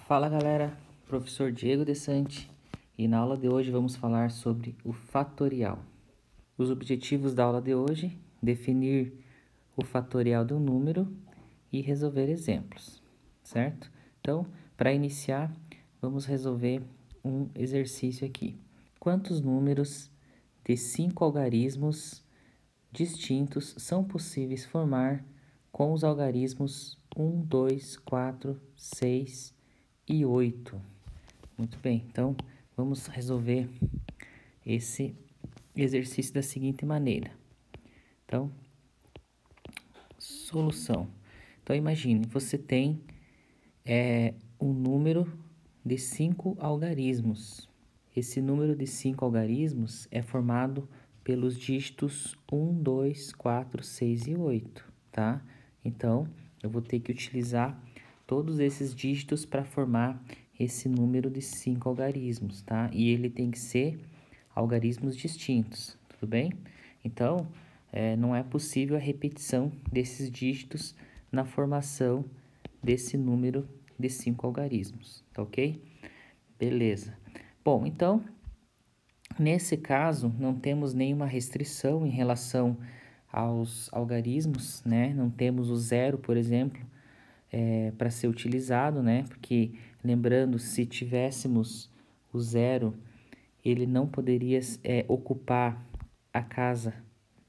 Fala galera, professor Diego Desante, e na aula de hoje vamos falar sobre o fatorial. Os objetivos da aula de hoje: definir o fatorial de um número e resolver exemplos, certo? Então, para iniciar, vamos resolver um exercício aqui. Quantos números de 5 algarismos distintos são possíveis formar com os algarismos 1, 2, 4, 6 e 8? Muito bem, então vamos resolver esse exercício da seguinte maneira. Então, solução. Então, imagine, você tem um número de 5 algarismos. Esse número de 5 algarismos é formado pelos dígitos 1, 2, 4, 6 e 8, tá? Então, eu vou ter que utilizar todos esses dígitos para formar esse número de 5 algarismos, tá? E ele tem que ser algarismos distintos, tudo bem? Então, não é possível a repetição desses dígitos na formação desse número de 5 algarismos, tá ok? Beleza. Bom, então, nesse caso, não temos nenhuma restrição em relação aos algarismos, né? Não temos o zero, por exemplo, para ser utilizado, né? Porque, lembrando, se tivéssemos o zero, ele não poderia ocupar a casa,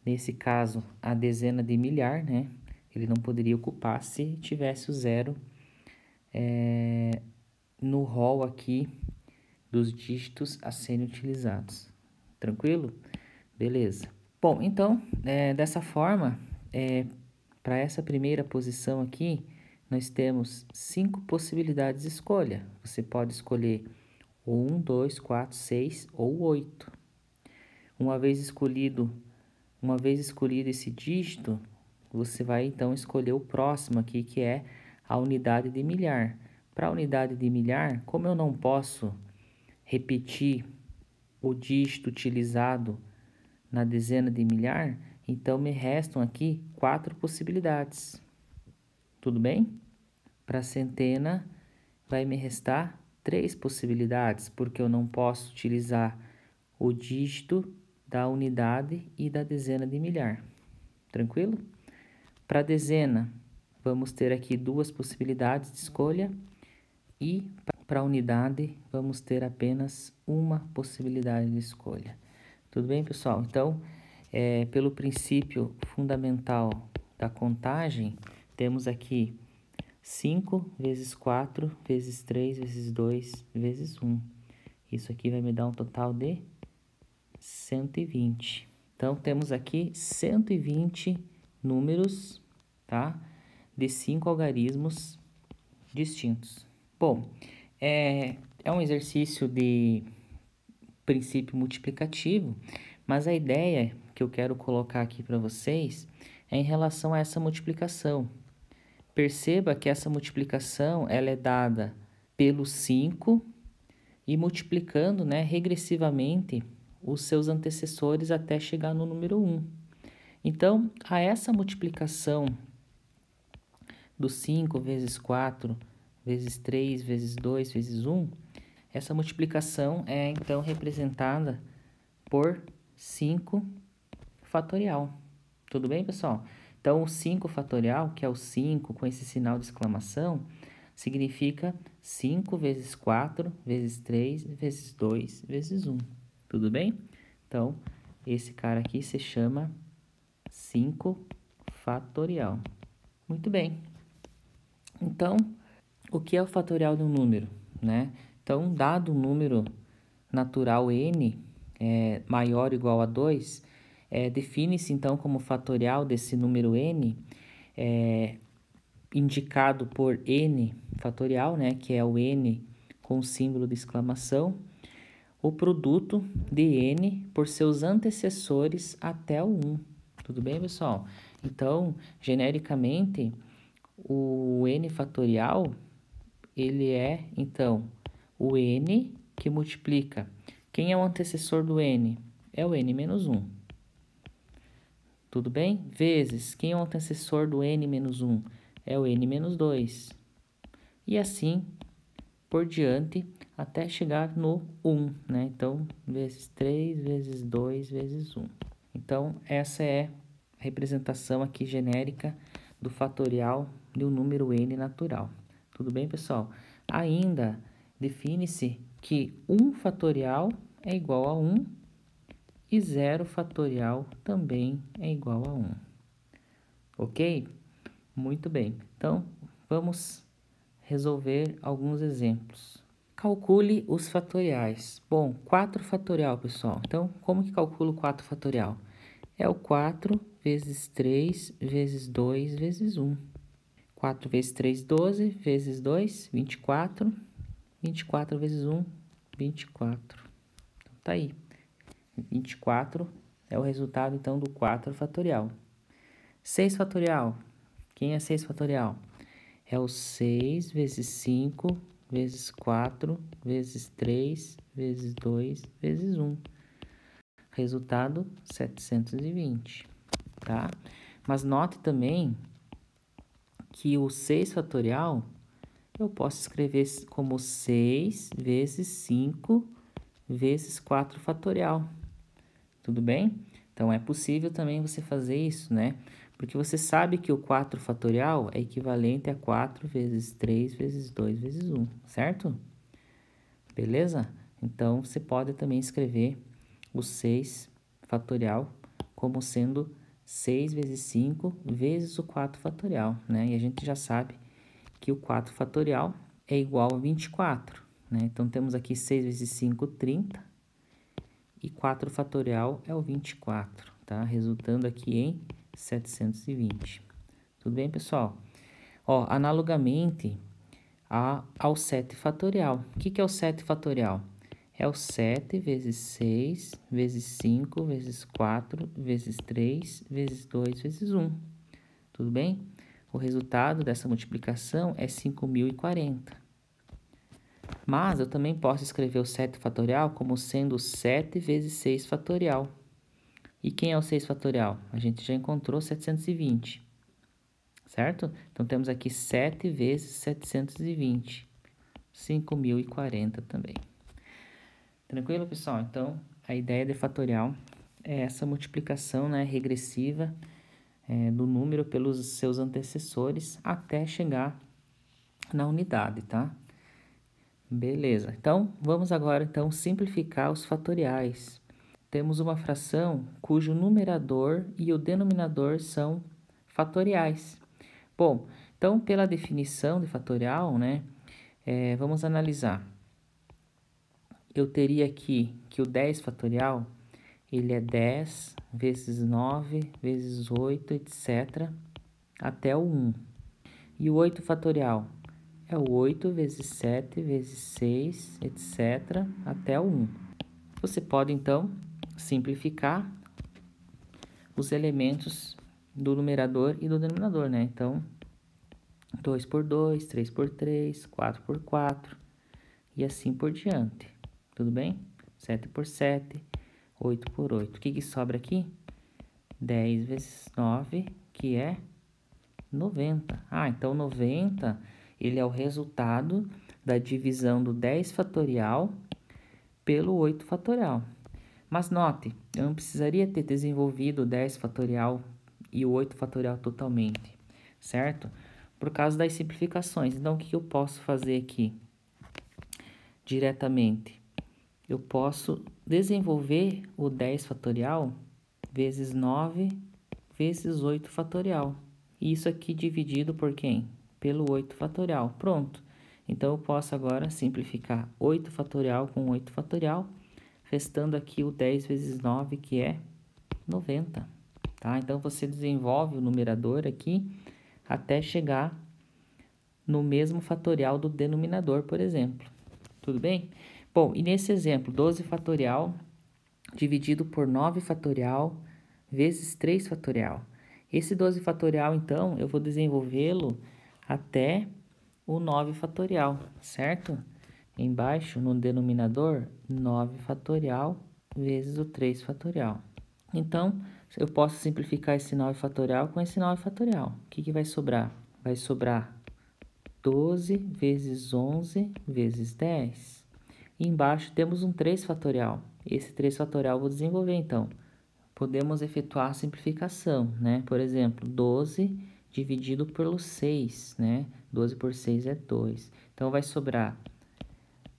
nesse caso, a dezena de milhar, né? Ele não poderia ocupar se tivesse o zero no rol aqui dos dígitos a serem utilizados. Tranquilo? Beleza. Bom, então, dessa forma, para essa primeira posição aqui, nós temos 5 possibilidades de escolha. Você pode escolher ou 1, 2, 4, 6 ou 8. Uma vez escolhido esse dígito, você vai então escolher o próximo aqui, que é a unidade de milhar. Para a unidade de milhar, como eu não posso repetir o dígito utilizado na dezena de milhar, então me restam aqui 4 possibilidades. Tudo bem? Para a centena, vai me restar 3 possibilidades, porque eu não posso utilizar o dígito da unidade e da dezena de milhar. Tranquilo? Para a dezena, vamos ter aqui 2 possibilidades de escolha e para a unidade, vamos ter apenas uma possibilidade de escolha. Tudo bem, pessoal? Então, pelo princípio fundamental da contagem, temos aqui 5 vezes 4 vezes 3 vezes 2 vezes 1. Isso aqui vai me dar um total de 120. Então, temos aqui 120 números, tá? De 5 algarismos distintos. Bom, é um exercício de princípio multiplicativo, mas a ideia que eu quero colocar aqui para vocês é em relação a essa multiplicação. Perceba que essa multiplicação ela é dada pelo 5 e multiplicando, né, regressivamente os seus antecessores até chegar no número 1. Então, a essa multiplicação do 5 vezes 4 vezes 3 vezes 2 vezes 1, essa multiplicação é então representada por 5 fatorial. Tudo bem, pessoal? Então, o 5 fatorial, que é o 5 com esse sinal de exclamação, significa 5 vezes 4 vezes 3 vezes 2 vezes 1. Tudo bem? Então, esse cara aqui se chama 5 fatorial. Muito bem. Então, o que é o fatorial de um número, né? Então, dado um número natural n maior ou igual a 2, define-se então como fatorial desse número n, indicado por n fatorial, né? Que é o n com o símbolo de exclamação, o produto de n por seus antecessores até o 1. Tudo bem, pessoal? Então, genericamente, o n fatorial, ele é, então, o n que multiplica. Quem é o antecessor do n? É o n menos 1. Tudo bem? Vezes, quem é o antecessor do n menos 1? É o n menos 2. E assim por diante até chegar no 1, né? Então, vezes 3, vezes 2, vezes 1. Então, essa é a representação aqui genérica do fatorial de um número n natural. Tudo bem, pessoal? Ainda define-se que 1 fatorial é igual a 1 e 0 fatorial também é igual a 1. Ok? Muito bem. Então, vamos resolver alguns exemplos. Calcule os fatoriais. Bom, 4 fatorial, pessoal. Então, como que calculo 4 fatorial? É o 4 vezes 3 vezes 2 vezes 1. 4 vezes 3, 12, vezes 2, 24. 24 vezes 1, 24. Então, tá aí. 24 é o resultado, então, do 4 fatorial. 6 fatorial. Quem é 6 fatorial? É o 6 vezes 5 vezes 4 vezes 3 vezes 2 vezes 1. Resultado, 720, tá? Mas note também que o 6 fatorial eu posso escrever como 6 vezes 5 vezes 4 fatorial. Tudo bem? Então, é possível também você fazer isso, né? Porque você sabe que o 4 fatorial é equivalente a 4 vezes 3 vezes 2 vezes 1, certo? Beleza? Então, você pode também escrever o 6 fatorial como sendo 6 vezes 5 vezes o 4 fatorial, né? E a gente já sabe que o 4 fatorial é igual a 24, né? Então, temos aqui 6 vezes 5, 30, e 4 fatorial é o 24, tá? Resultando aqui em 720. Tudo bem, pessoal? Ó, analogamente ao 7 fatorial. O que é o 7 fatorial? É o 7 vezes 6, vezes 5, vezes 4, vezes 3, vezes 2, vezes 1. Tudo bem? O resultado dessa multiplicação é 5.040. Mas eu também posso escrever o 7 fatorial como sendo 7 vezes 6 fatorial. E quem é o 6 fatorial? A gente já encontrou 720, certo? Então, temos aqui 7 vezes 720, 5.040 também. Tranquilo, pessoal? Então, a ideia de fatorial é essa multiplicação, né, regressiva do número pelos seus antecessores até chegar na unidade, tá? Beleza. Então, vamos agora então simplificar os fatoriais. Temos uma fração cujo numerador e o denominador são fatoriais. Bom, então, pela definição de fatorial, né, vamos analisar. Eu teria aqui que o 10 fatorial, ele é 10 vezes 9 vezes 8, etc., até o 1. E o 8 fatorial é o 8 vezes 7 vezes 6, etc., até o 1. Você pode, então, simplificar os elementos do numerador e do denominador, né? Então, 2 por 2, 3 por 3, 4 por 4 e assim por diante. Tudo bem? 7 por 7, 8 por 8. O que sobra aqui? 10 vezes 9, que é 90. Ah, então 90, ele é o resultado da divisão do 10 fatorial pelo 8 fatorial. Mas note, eu não precisaria ter desenvolvido o 10 fatorial e o 8 fatorial totalmente, certo? Por causa das simplificações. Então, o que eu posso fazer aqui diretamente? Eu posso desenvolver o 10 fatorial vezes 9 vezes 8 fatorial. Isso aqui dividido por quem? Pelo 8 fatorial. Pronto. Então, eu posso agora simplificar 8 fatorial com 8 fatorial, restando aqui o 10 vezes 9, que é 90. Tá? Então, você desenvolve o numerador aqui até chegar no mesmo fatorial do denominador, por exemplo. Tudo bem? Bom, e nesse exemplo, 12 fatorial dividido por 9 fatorial vezes 3 fatorial. Esse 12 fatorial, então, eu vou desenvolvê-lo até o 9 fatorial, certo? Embaixo, no denominador, 9 fatorial vezes o 3 fatorial. Então, eu posso simplificar esse 9 fatorial com esse 9 fatorial. O que vai sobrar? Vai sobrar 12 vezes 11 vezes 10. E embaixo temos um 3 fatorial. Esse 3 fatorial eu vou desenvolver, então. Podemos efetuar a simplificação, né? Por exemplo, 12 dividido pelo 6, né? 12 por 6 é 2. Então, vai sobrar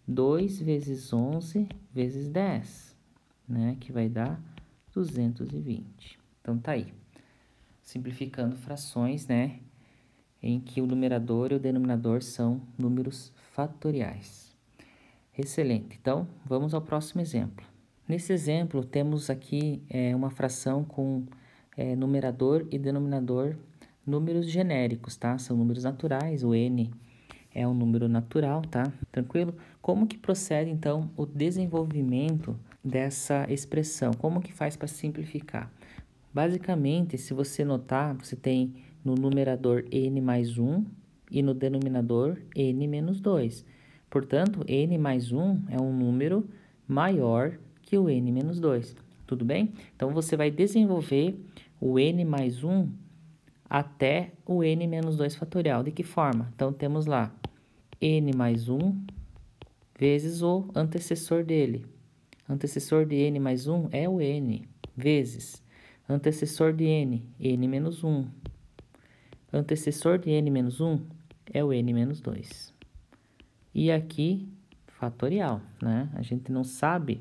2 vezes 11 vezes 10, né? Que vai dar 220. Então, tá aí. Simplificando frações, né? Em que o numerador e o denominador são números fatoriais. Excelente. Então, vamos ao próximo exemplo. Nesse exemplo, temos aqui uma fração com numerador e denominador números genéricos, tá? São números naturais, o n é um número natural, tá? Tranquilo? Como que procede, então, o desenvolvimento dessa expressão? Como que faz para simplificar? Basicamente, se você notar, você tem no numerador n mais 1 e no denominador n menos 2. Portanto, n mais 1 é um número maior que o n menos 2. Tudo bem? Então, você vai desenvolver o n mais 1 até o n menos 2 fatorial. De que forma? Então, temos lá n mais 1 vezes o antecessor dele. Antecessor de n mais 1 é o n, vezes antecessor de n, n menos 1. Antecessor de n menos 1 é o n menos 2. E aqui, fatorial, né? A gente não sabe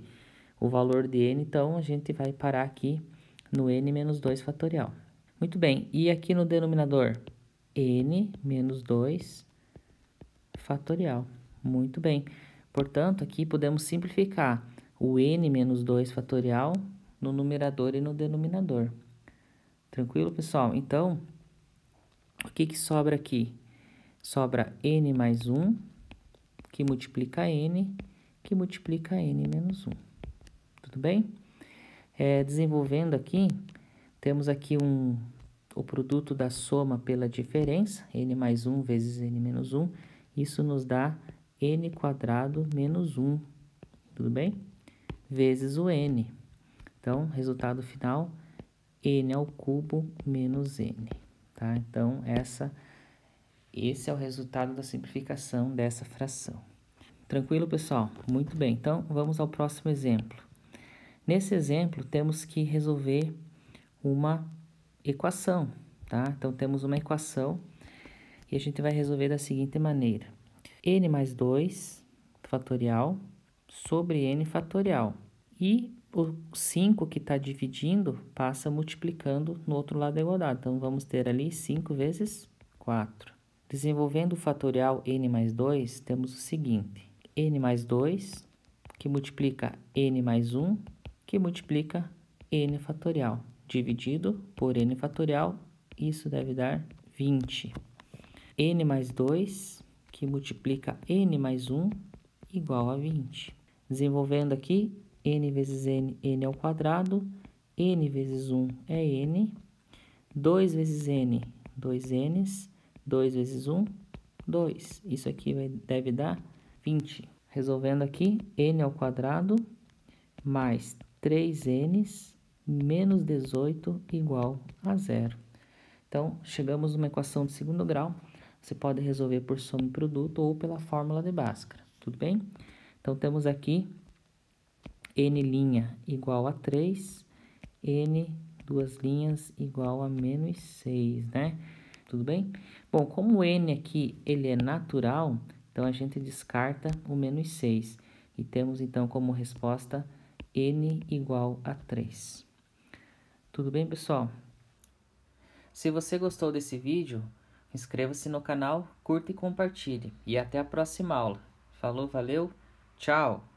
o valor de n, então a gente vai parar aqui no n menos 2 fatorial. Muito bem, e aqui no denominador? N menos 2 fatorial. Muito bem. Portanto, aqui podemos simplificar o n menos 2 fatorial no numerador e no denominador. Tranquilo, pessoal? Então, o que sobra aqui? Sobra n mais 1, que multiplica n, que multiplica n menos 1. Tudo bem? Desenvolvendo aqui, temos aqui o produto da soma pela diferença, n mais 1 vezes n menos 1. Isso nos dá n quadrado menos 1, tudo bem? Vezes o n. Então, resultado final, n ao cubo menos n, tá? Então, esse é o resultado da simplificação dessa fração. Tranquilo, pessoal? Muito bem. Então, vamos ao próximo exemplo. Nesse exemplo, temos que resolver uma equação, tá? Então, temos uma equação e a gente vai resolver da seguinte maneira. N mais 2 fatorial sobre n fatorial. E o 5 que está dividindo passa multiplicando no outro lado da igualdade. Então, vamos ter ali 5 vezes 4. Desenvolvendo o fatorial n mais 2, temos o seguinte. N mais 2, que multiplica n mais 1, que multiplica n fatorial. Dividido por n fatorial, isso deve dar 20. N mais 2, que multiplica n mais 1, igual a 20. Desenvolvendo aqui, n vezes n, n ao quadrado, n vezes 1 é n, 2 vezes n, 2n's, 2 vezes 1, 2. Isso aqui deve dar 20. Resolvendo aqui, n ao quadrado mais 3n's menos 18 igual a 0. Então, chegamos numa equação de segundo grau. Você pode resolver por soma e produto ou pela fórmula de Bhaskara, tudo bem? Então, temos aqui n' igual a 3, n duas linhas igual a menos 6, né? Tudo bem? Bom, como o n aqui ele é natural, então a gente descarta o menos 6. E temos então como resposta n igual a 3. Tudo bem, pessoal? Se você gostou desse vídeo, inscreva-se no canal, curta e compartilhe. E até a próxima aula. Falou, valeu, tchau!